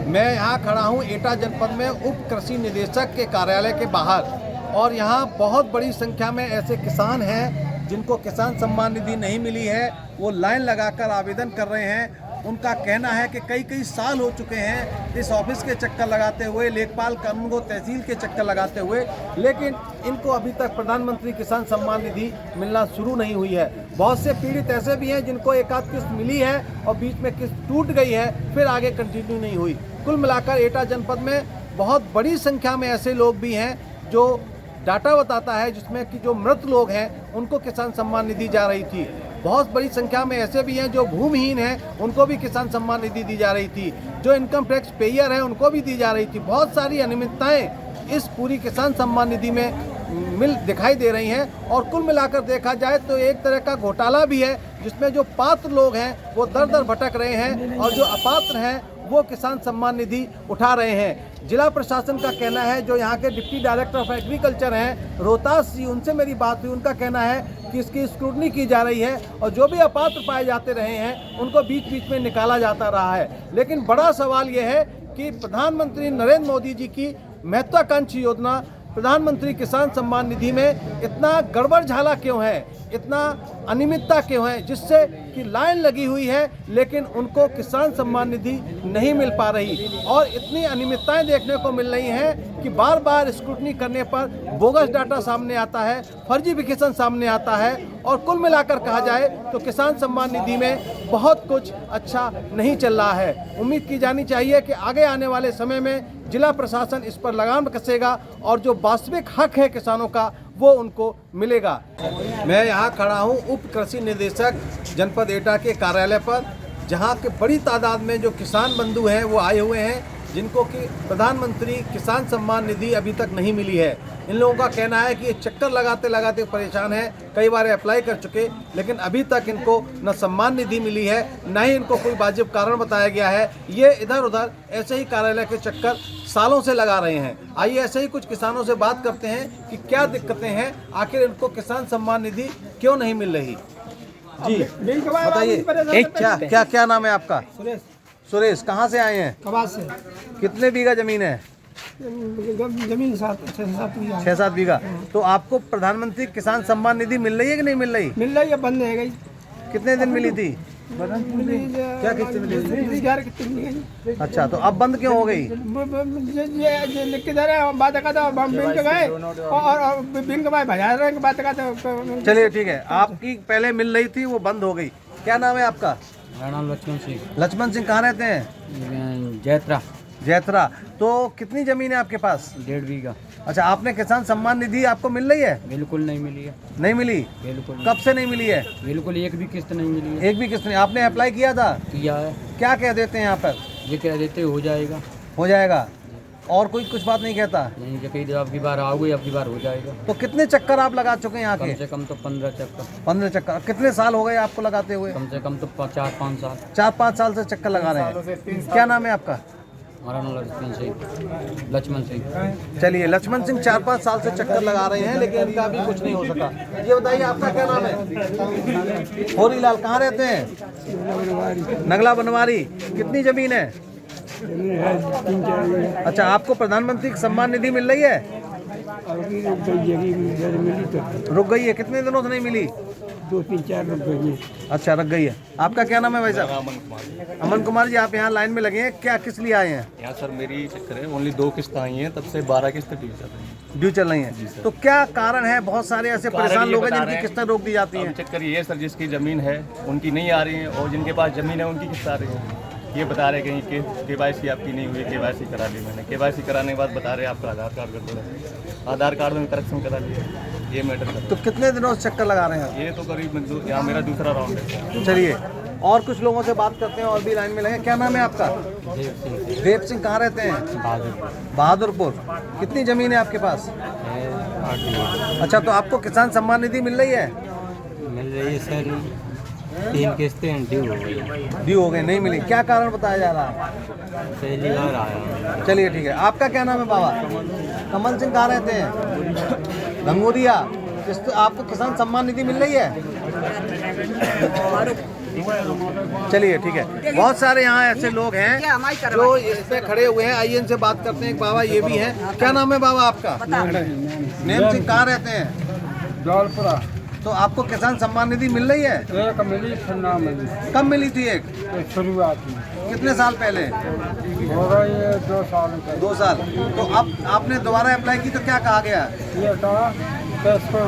मैं यहाँ खड़ा हूँ एटा जनपद में उप कृषि निदेशक के कार्यालय के बाहर, और यहाँ बहुत बड़ी संख्या में ऐसे किसान हैं जिनको किसान सम्मान निधि नहीं मिली है। वो लाइन लगाकर आवेदन कर रहे हैं। उनका कहना है कि कई साल हो चुके हैं इस ऑफिस के चक्कर लगाते हुए, लेखपाल कानून को तहसील के चक्कर लगाते हुए, लेकिन इनको अभी तक प्रधानमंत्री किसान सम्मान निधि मिलना शुरू नहीं हुई है। बहुत से पीड़ित ऐसे भी हैं जिनको एक आध किस्त मिली है और बीच में किस्त टूट गई है, फिर आगे कंटिन्यू नहीं हुई। कुल मिलाकर एटा जनपद में बहुत बड़ी संख्या में ऐसे लोग भी हैं जो डाटा बताता है जिसमें कि जो मृत लोग हैं उनको किसान सम्मान निधि जा रही थी। बहुत बड़ी संख्या में ऐसे भी हैं जो भूमिहीन हैं, उनको भी किसान सम्मान निधि दी जा रही थी। जो इनकम टैक्स पेयर हैं उनको भी दी जा रही थी। बहुत सारी अनियमितताएं इस पूरी किसान सम्मान निधि में दिखाई दे रही हैं, और कुल मिलाकर देखा जाए तो एक तरह का घोटाला भी है जिसमें जो पात्र लोग हैं वो दर दर भटक रहे हैं और जो अपात्र हैं वो किसान सम्मान निधि उठा रहे हैं। जिला प्रशासन का कहना है, जो यहाँ के डिप्टी डायरेक्टर ऑफ एग्रीकल्चर हैं रोहतास जी, उनसे मेरी बात हुई, उनका कहना है कि इसकी स्क्रूटनी की जा रही है और जो भी अपात्र पाए जाते रहे हैं उनको बीच बीच में निकाला जाता रहा है। लेकिन बड़ा सवाल ये है कि प्रधानमंत्री नरेंद्र मोदी जी की महत्वाकांक्षी योजना प्रधानमंत्री किसान सम्मान निधि में इतना गड़बड़ झाला क्यों है, इतना अनियमितता क्यों है, जिससे कि लाइन लगी हुई है लेकिन उनको किसान सम्मान निधि नहीं मिल पा रही। और इतनी अनियमितताएं देखने को मिल रही हैं कि बार बार स्क्रूटनी करने पर बोगस डाटा सामने आता है, फर्जीफिकेशन सामने आता है, और कुल मिलाकर कहा जाए तो किसान सम्मान निधि में बहुत कुछ अच्छा नहीं चल रहा है। उम्मीद की जानी चाहिए कि आगे आने वाले समय में जिला प्रशासन इस पर लगाम कसेगा और जो वास्तविक हक है किसानों का वो उनको मिलेगा। मैं यहाँ खड़ा हूँ उप कृषि निदेशक जनपद एटा के कार्यालय पर, जहाँ के बड़ी तादाद में जो किसान बंधु हैं वो आए हुए हैं जिनको कि प्रधानमंत्री किसान सम्मान निधि अभी तक नहीं मिली है। इन लोगों का कहना है कि ये चक्कर लगाते लगाते परेशान हैं, कई बार अप्लाई कर चुके, लेकिन अभी तक इनको न सम्मान निधि मिली है न ही इनको कोई वाजिब कारण बताया गया है। ये इधर उधर ऐसे ही कार्यालय के चक्कर सालों से लगा रहे हैं। आइए ऐसे ही कुछ किसानों से बात करते हैं कि क्या दिक्कतें हैं, आखिर इनको किसान सम्मान निधि क्यों नहीं मिल रही। जी बताइए, क्या नाम है आपका? सुरेश, कहाँ से आए हैं? कबाद से। कितने बीघा जमीन है? जमीन 6-7 बीघा। तो आपको प्रधानमंत्री किसान सम्मान निधि मिल रही है कि नहीं मिल रही? मिल रही है, बंद है गई। कितने दिन मिली थी? क्या किस्त मिली? अच्छा, तो अब बंद क्यों हो गई? लिख के दे रहे बात कहते बैंक गए और बैंक के भजा रहे बात कहते। चलिए ठीक है, आपकी पहले मिल रही थी वो बंद हो गई। क्या नाम है आपका? मेरा नाम लक्ष्मण सिंह। लक्ष्मण सिंह, कहाँ रहते हैं? जैत्रा। तो कितनी जमीन है आपके पास? 1.5 बीघा। अच्छा, आपने किसान सम्मान निधि आपको मिल रही है? बिल्कुल नहीं मिली है। नहीं मिली? बिल्कुल। कब से नहीं मिली है? बिल्कुल एक भी किस्त नहीं मिली है। एक भी किस्त नहीं। आपने अप्लाई किया था? किया है। क्या कह देते हैं यहाँ पर? ये कह देते हो जाएगा। हो जाएगा, और कोई कुछ बात नहीं कहता? नहीं, ये कही अब की बार आओगे, अब की बार हो जाएगा। तो कितने चक्कर आप लगा चुके हैं यहाँ के? कम से कम तो 15 चक्कर। 15 चक्कर। कितने साल हो गए आपको लगाते हुए? कम से कम तो 4-5 साल। 4-5 साल से चक्कर लगा रहे हैं। क्या नाम है आपका? हमारा नाम लक्ष्मण सिंह। चलिए, लक्ष्मण सिंह 4-5 साल से चक्कर लगा रहे हैं लेकिन इनका अभी कुछ नहीं हो सका। ये बताइए, आपका क्या नाम है? होरीलाल, कहाँ रहते हैं? नगला बनवारी। कितनी जमीन है? अच्छा, आपको प्रधानमंत्री सम्मान निधि मिल रही है? रुक गई है। कितने दिनों से नहीं मिली? 2-3-4 रुक गई है। अच्छा, रख गई है। आपका क्या नाम है भाई साहब? अमन कुमार जी, आप यहाँ लाइन में लगे हैं, क्या किस लिए आए हैं? यहाँ सर मेरी चक्कर है, ओनली 2 किस्त आई हैं, तब से 12 किस्त ड्यू चल रही हैं। तो क्या कारण है? बहुत सारे ऐसे परेशान लोग हैं जिनकी किस्तें रोक दी जाती हैं। चक्कर ये है सर, जिसकी ज़मीन है उनकी नहीं आ रही है और जिनके पास ज़मीन है उनकी किस्त आ रही है। ये बता रहे कहीं कि KYC आपकी नहीं हुई, KYC करा ली मैंने। KYC कराने के बाद बता रहे आपका आधार कार्ड गड़बड़ है, आधार कार्ड में करेक्शन करा लिया। ये मैटर कर। तो कितने दिनों से चक्कर लगा रहे हैं? ये तो करीब यहाँ मेरा दूसरा राउंड है। चलिए, और कुछ लोगों से बात करते हैं और भी लाइन में लगे। क्या नाम है आपका? देव सिंह, कहाँ रहते हैं? बहादुरपुर। कितनी जमीन है आपके पास? 8 बीघा। अच्छा, तो आपको किसान सम्मान निधि मिल रही है? मिल रही है सर, 3 किस्तें ड्यू हो गई, नहीं मिली। क्या कारण बताया जा रहा है? पहली बार आया। चलिए ठीक है। आपका क्या नाम है बाबा? कमल सिंह, कहाँ रहते हैं? गंगोरिया। आपको किसान सम्मान निधि मिल रही है? चलिए ठीक है। बहुत सारे यहाँ ऐसे लोग हैं जो इस पे खड़े हुए हैं। आइए इनसे बात करते हैं। एक बाबा ये भी हैं। क्या नाम है बाबा आपका? नेम सिंह। कहाँ रहते हैं? जौलपुरा। तो आपको किसान सम्मान निधि मिल रही है? एक मिली, फिर ना मिली। कब मिली थी? एक शुरुआत में कितने साल पहले? हो गई है 2 साल। 2 साल। तो अब आपने दोबारा अप्लाई की तो क्या कहा गया? ये कहा कि इसको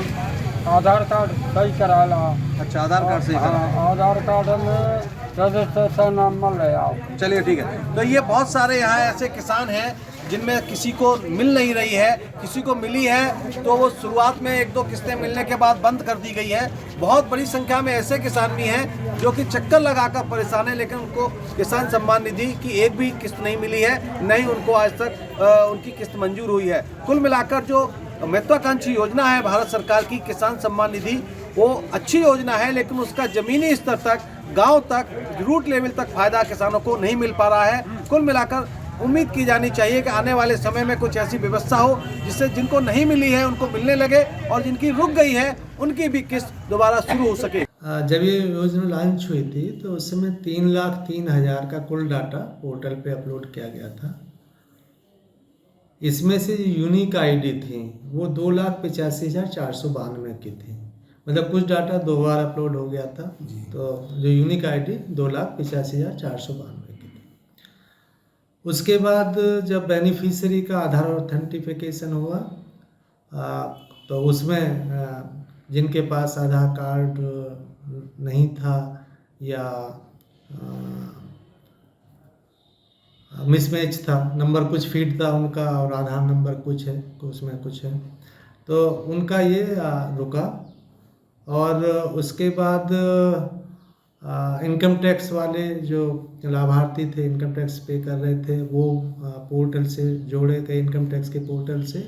आधार कार्ड सही करा ला। अच्छा, आधार कार्ड से ही करा। हाँ, आधार कार्ड में रजिस्ट्रेशन नंबर ले आओ। चलिए ठीक है। तो ये बहुत सारे यहाँ ऐसे किसान हैं जिनमें किसी को मिल नहीं रही है, किसी को मिली है तो वो शुरुआत में 1-2 किस्तें मिलने के बाद बंद कर दी गई है। बहुत बड़ी संख्या में ऐसे किसान भी हैं जो कि चक्कर लगाकर परेशान है, लेकिन उनको किसान सम्मान निधि की एक भी किस्त नहीं मिली है, नहीं उनको आज तक उनकी किस्त मंजूर हुई है। कुल मिलाकर जो महत्वाकांक्षी योजना है भारत सरकार की किसान सम्मान निधि, वो अच्छी योजना है, लेकिन उसका ज़मीनी स्तर तक, गांव तक, रूट लेवल तक फ़ायदा किसानों को नहीं मिल पा रहा है। कुल मिलाकर उम्मीद की जानी चाहिए कि आने वाले समय में कुछ ऐसी व्यवस्था हो जिससे जिनको नहीं मिली है उनको मिलने लगे और जिनकी रुक गई है उनकी भी किस्त दोबारा शुरू हो सके। जब ये योजना लॉन्च हुई थी तो उस समय 3,03,000 का कुल डाटा पोर्टल पे अपलोड किया गया था। इसमें से जो यूनिक आईडी थी वो 2,85,492 की थी। मतलब कुछ डाटा 2 बार अपलोड हो गया था, तो जो यूनिक आईडी 2,85,492 की थी। उसके बाद जब बेनिफिशियरी का आधार ऑथेंटिफिकेशन हुआ तो उसमें जिनके पास आधार कार्ड नहीं था या मिसमैच था, नंबर कुछ फीड था उनका और आधार नंबर कुछ है, उसमें कुछ है, तो उनका ये रुका। और उसके बाद इनकम टैक्स वाले जो लाभार्थी थे, इनकम टैक्स पे कर रहे थे, वो पोर्टल से जोड़े गए, इनकम टैक्स के पोर्टल से,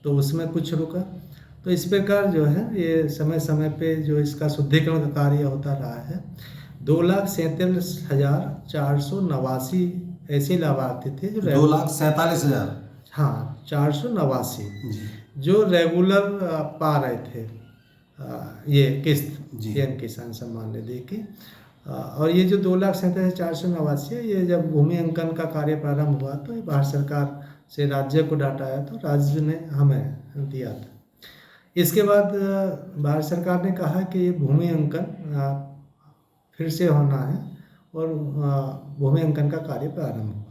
तो उसमें कुछ रुका। तो इस प्रकार जो है ये समय समय पे जो इसका शुद्धिकरण का कार्य होता रहा है। 2,47,489 ऐसे लाभार्थी थे जो 2,47,000 हाँ 489 जो रेगुलर पा रहे थे ये किस्त पीएम किसान सम्मान निधि की। और ये जो 2,47,489 है, ये जब भूमि अंकन का कार्य प्रारंभ हुआ तो ये भारत सरकार से राज्य को डाटा आया तो राज्य ने हमें दिया था। इसके बाद भारत सरकार ने कहा कि ये भूमि अंकन फिर से होना है और भूमि अंकन का कार्य प्रारंभ हुआ,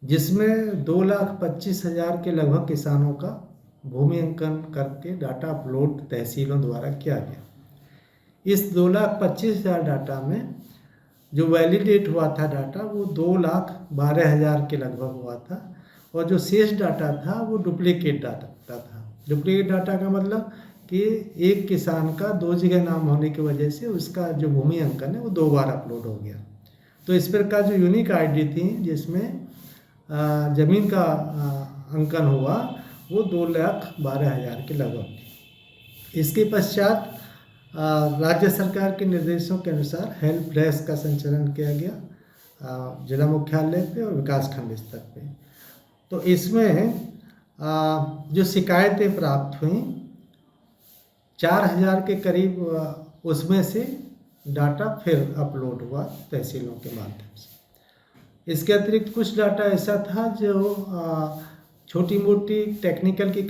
जिसमें 2,25,000 के लगभग किसानों का भूमि अंकन करके डाटा अपलोड तहसीलों द्वारा किया गया। इस 2,25,000 डाटा में जो वैलिडेट हुआ था डाटा वो 2,12,000 के लगभग हुआ था, और जो शेष डाटा था वो डुप्लीकेट डाटा था। डुप्लीकेट डाटा का मतलब कि एक किसान का 2 जगह नाम होने की वजह से उसका जो भूमि अंकन है वो 2 बार अपलोड हो गया। तो इस प्रकार जो यूनिक आईडी थी जिसमें ज़मीन का अंकन हुआ वो 2,12,000 के लगभग थी। इसके पश्चात राज्य सरकार के निर्देशों के अनुसार हेल्प डेस्क का संचालन किया गया जिला मुख्यालय पे और विकासखंड स्तर पे। तो इसमें जो शिकायतें प्राप्त हुई 4,000 के करीब, उसमें से डाटा फिर अपलोड हुआ तहसीलों के माध्यम से। इसके अतिरिक्त कुछ डाटा ऐसा था जो छोटी मोटी टेक्निकल की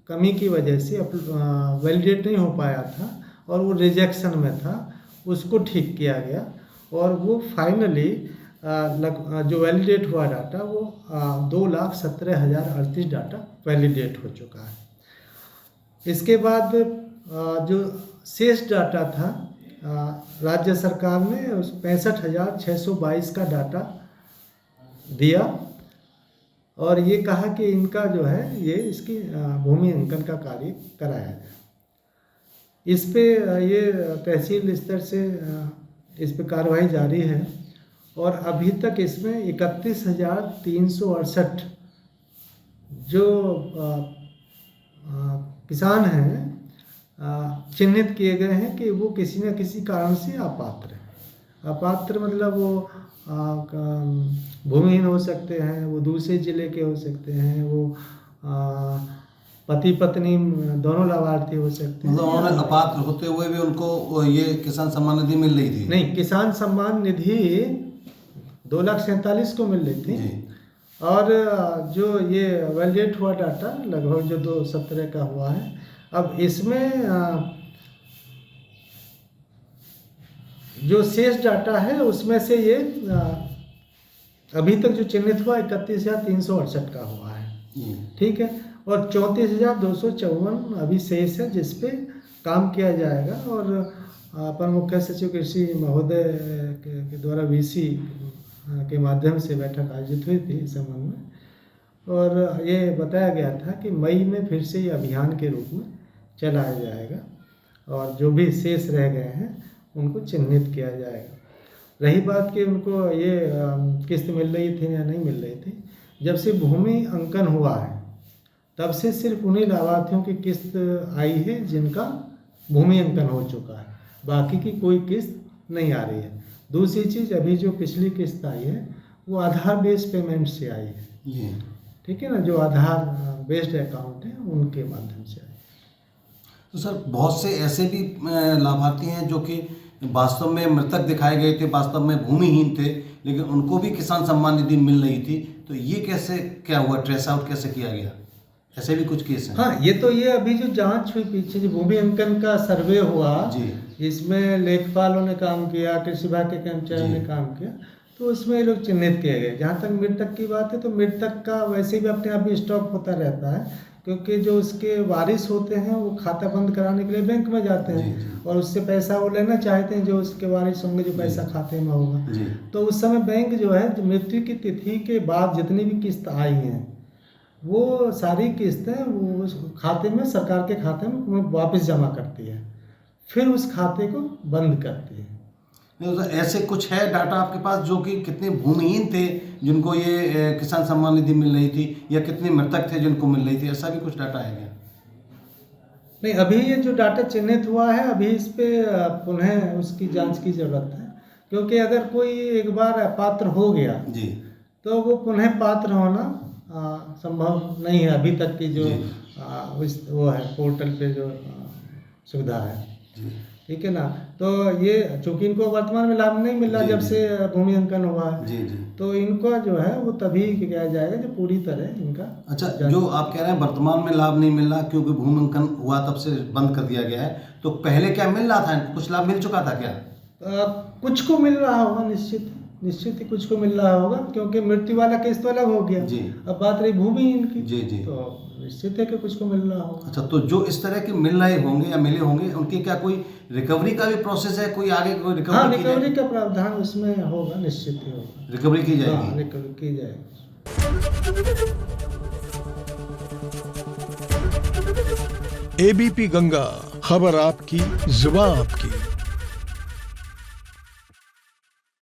कमी की वजह से वैलिडेट नहीं हो पाया था और वो रिजेक्शन में था, उसको ठीक किया गया और वो फाइनली जो वैलिडेट हुआ डाटा वो 2,17,038 डाटा वैलिडेट हो चुका है। इसके बाद जो शेष डाटा था राज्य सरकार ने उस 65,622 का डाटा दिया और ये कहा कि इनका जो है ये इसकी भूमि अंकन का कार्य कराया जाए। इस पे ये तहसील स्तर से इस पे कार्रवाई जारी है और अभी तक इसमें 31,368 जो किसान हैं चिन्हित किए गए हैं कि वो किसी न किसी कारण से अपात्र हैं। अपात्र मतलब वो भूमिहीन हो सकते हैं, वो दूसरे ज़िले के हो सकते हैं, वो पति पत्नी दोनों लाभार्थी हो सकते हैं। मतलब उन्होंने अपात्र होते हुए भी उनको ये किसान सम्मान निधि मिल रही थी? नहीं, किसान सम्मान निधि 2,47,000 को मिल रही थी। जी। और जो ये वैलिडेट हुआ डाटा लगभग जो 217 का हुआ है। अब इसमें जो शेष डाटा है उसमें से ये अभी तक जो चिन्हित हुआ 31,368 का हुआ है। ठीक है। और 34,254 अभी शेष है जिस पे काम किया जाएगा। और अपर मुख्य सचिव कृषि महोदय के द्वारा VC के माध्यम से बैठक आयोजित हुई थी इस संबंध में। और ये बताया गया था कि मई में फिर से ये अभियान के रूप में चलाया जाएगा और जो भी शेष रह गए हैं उनको चिन्हित किया जाएगा। रही बात कि उनको ये किस्त मिल रही थी या नहीं मिल रही थी, जब से भूमि अंकन हुआ है तब से सिर्फ उन्हीं लाभार्थियों की किस्त आई है जिनका भूमि अंकन हो चुका है, बाकी की कोई किस्त नहीं आ रही है। दूसरी चीज़, अभी जो पिछली किस्त आई है वो आधार बेस्ड पेमेंट से आई है। ठीक है ना, जो आधार बेस्ड अकाउंट है उनके माध्यम से आई। तो सर बहुत से ऐसे भी लाभार्थी हैं जो कि वास्तव में मृतक दिखाए गए थे, वास्तव में भूमिहीन थे, लेकिन उनको भी किसान सम्मान निधि मिल रही थी। तो ये कैसे क्या हुआ, ट्रेस आउट कैसे किया गया? ऐसे भी कुछ केस हैं? हाँ, ये अभी जो जांच हुई पीछे जो भूमि अंकन का सर्वे हुआ जी, इसमें लेखपालों ने काम किया, कृषि विभाग के कर्मचारियों ने काम किया, तो उसमें ये लोग चिन्हित किए गए। जहाँ तक मृतक की बात है तो मृतक का वैसे भी अपने आप में स्टॉक होता रहता है, क्योंकि जो उसके वारिस होते हैं वो खाता बंद कराने के लिए बैंक में जाते हैं और उससे पैसा वो लेना चाहते हैं जो उसके वारिस होंगे, जो पैसा खाते में होगा। तो उस समय बैंक जो है मृत्यु की तिथि के बाद जितनी भी किस्त आई हैं वो सारी किस्तें वो उस खाते में, सरकार के खाते में वापस जमा करती है, फिर उस खाते को बंद करती है। तो ऐसे कुछ है डाटा आपके पास जो कि कितने भूमिहीन थे जिनको ये किसान सम्मान निधि मिल रही थी, या कितने मृतक थे जिनको मिल रही थी? ऐसा भी कुछ डाटा है क्या? नहीं, अभी ये जो डाटा चिन्हित हुआ है अभी इस पे पुनः उसकी जांच की जरूरत है, क्योंकि अगर कोई एक बार अपात्र हो गया जी तो वो पुनः पात्र होना संभव नहीं है अभी तक की जो वो है पोर्टल पे जो सुविधा है। ठीक है ना, तो ये चूंकि इनको वर्तमान में लाभ नहीं मिल रहा जब से भूमि अंकन हुआ है, तो इनका जो है वो तभी किया जाएगा जब पूरी तरह इनका। अच्छा, जो आप कह रहे हैं वर्तमान में लाभ नहीं मिल रहा क्योंकि भूमि अंकन हुआ तब से बंद कर दिया गया है, तो पहले क्या मिल रहा था? कुछ लाभ मिल चुका था क्या? कुछ को मिल रहा होगा, निश्चित ही कुछ को मिल रहा होगा, क्योंकि मृत्यु वाला केस तो अलग हो गया जी। अब बात रही भूमि इनकी जी, तो निश्चित है कि कुछ को मिल रहा होगा। अच्छा, तो जो इस तरह के मिल रहे होंगे या मिले होंगे उनकी क्या कोई रिकवरी का भी प्रोसेस है? कोई आगे कोई रिकवरी? हाँ, रिकवरी का प्रावधान उसमें होगा, निश्चित ही होगा, रिकवरी की जाएगी। हाँ, रिकवरी की जाएगी। ABP गंगा, खबर आपकी, जुबान आपकी।